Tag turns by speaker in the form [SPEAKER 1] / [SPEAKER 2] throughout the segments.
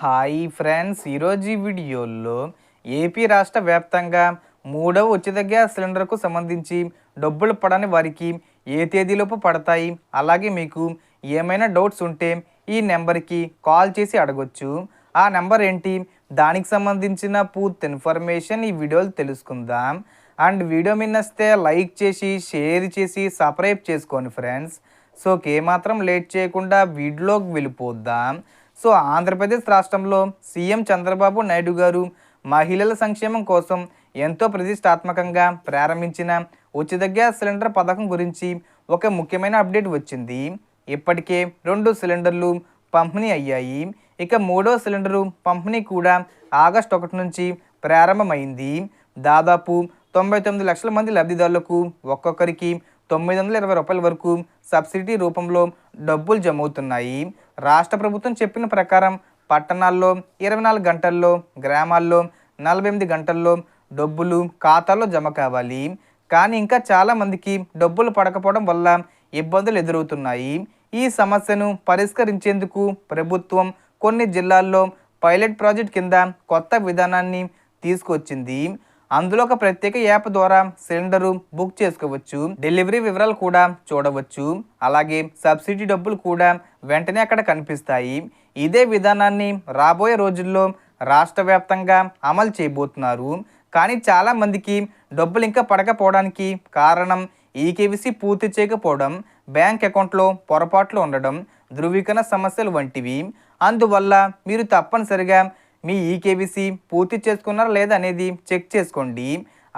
[SPEAKER 1] Hi friends, ఈరోజు ఈ వీడియోలో ఏపీ రాష్ట్ర వ్యాప్తంగా మూడవ ఉచిత గ్యాస్ సిలిండర్కు సంబంధించి డబ్బులు పడని వారికి ఏ తేదీలోపు పడతాయి, అలాగే మీకు ఏమైనా డౌట్స్ ఉంటే ఈ నెంబర్కి కాల్ చేసి అడగొచ్చు. ఆ నెంబర్ ఏంటి, దానికి సంబంధించిన పూర్తి ఇన్ఫర్మేషన్ ఈ వీడియోలో తెలుసుకుందాం. అండ్ వీడియో మీ నచ్చితే లైక్ చేసి షేర్ చేసి సబ్స్క్రైబ్ చేసుకోండి ఫ్రెండ్స్. సో ఏమాత్రం లేట్ చేయకుండా వీడియోలోకి వెళ్ళిపోద్దాం. సో ఆంధ్రప్రదేశ్ రాష్ట్రంలో సీఎం చంద్రబాబు నాయుడు గారు మహిళల సంక్షేమం కోసం ఎంతో ప్రతిష్టాత్మకంగా ప్రారంభించిన ఉచిత గ్యాస్ సిలిండర్ పథకం గురించి ఒక ముఖ్యమైన అప్డేట్ వచ్చింది. ఇప్పటికే 2 సిలిండర్లు పంపిణీ అయ్యాయి. ఇక 3వ సిలిండరు పంపిణీ కూడా ఆగస్టు 1 నుంచి ప్రారంభమైంది. దాదాపు 99 లక్షల మంది లబ్ధిదారులకు ఒక్కొక్కరికి 920 రూపాయల వరకు సబ్సిడీ రూపంలో డబ్బులు జమవుతున్నాయి. రాష్ట్ర ప్రభుత్వం చెప్పిన ప్రకారం పట్టణాల్లో 24 గంటల్లో, గ్రామాల్లో 48 గంటల్లో డబ్బులు ఖాతాలో జమ కావాలి. కానీ ఇంకా చాలామందికి డబ్బులు పడకపోవడం వల్ల ఇబ్బందులు ఎదురవుతున్నాయి. ఈ సమస్యను పరిష్కరించేందుకు ప్రభుత్వం కొన్ని జిల్లాల్లో పైలట్ ప్రాజెక్ట్ కింద కొత్త విధానాన్ని తీసుకొచ్చింది. అందులో ఒక ప్రత్యేక యాప్ ద్వారా సిలిండరు బుక్ చేసుకోవచ్చు, డెలివరీ వివరాలు కూడా చూడవచ్చు, అలాగే సబ్సిడీ డబ్బులు కూడా వెంటనే అక్కడ కనిపిస్తాయి. ఇదే విధానాన్ని రాబోయే రోజుల్లో రాష్ట్ర వ్యాప్తంగా అమలు చేయబోతున్నారు. కానీ చాలామందికి డబ్బులు ఇంకా పడకపోవడానికి కారణం ఈకేవీసీ పూర్తి చేయకపోవడం, బ్యాంక్ అకౌంట్లో పొరపాట్లు ఉండడం, ధృవీకరణ సమస్యలు వంటివి. అందువల్ల మీరు తప్పనిసరిగా మీ ఈకేవీసీ పూర్తి చేసుకున్నారా లేదా అనేది చెక్ చేసుకోండి.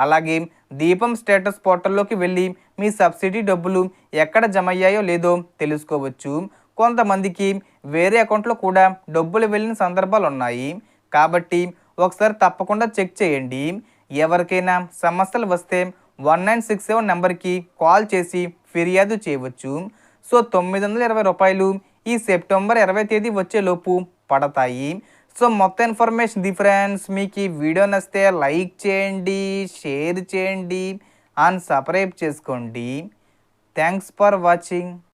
[SPEAKER 1] అలాగే దీపం స్టేటస్ పోర్టల్లోకి వెళ్ళి మీ సబ్సిడీ డబ్బులు ఎక్కడ జమ అయ్యాయో లేదో తెలుసుకోవచ్చు. కొంతమందికి వేరే అకౌంట్లో కూడా డబ్బులు వెళ్ళిన సందర్భాలు ఉన్నాయి. కాబట్టి ఒకసారి తప్పకుండా చెక్ చేయండి. ఎవరికైనా సమస్యలు వస్తే 1967 నెంబర్కి కాల్ చేసి ఫిర్యాదు చేయవచ్చు. సో 920 రూపాయలు ఈ సెప్టెంబర్ 20 తేదీ వచ్చేలోపు పడతాయి. సో మొత్తం ఇన్ఫర్మేషన్ ది ఫ్రెండ్స్. మీకు ఈ వీడియో నచ్చితే లైక్ చేయండి, షేర్ చేయండి అండ్ సబ్స్క్రైబ్ చేసుకోండి. Thanks for watching.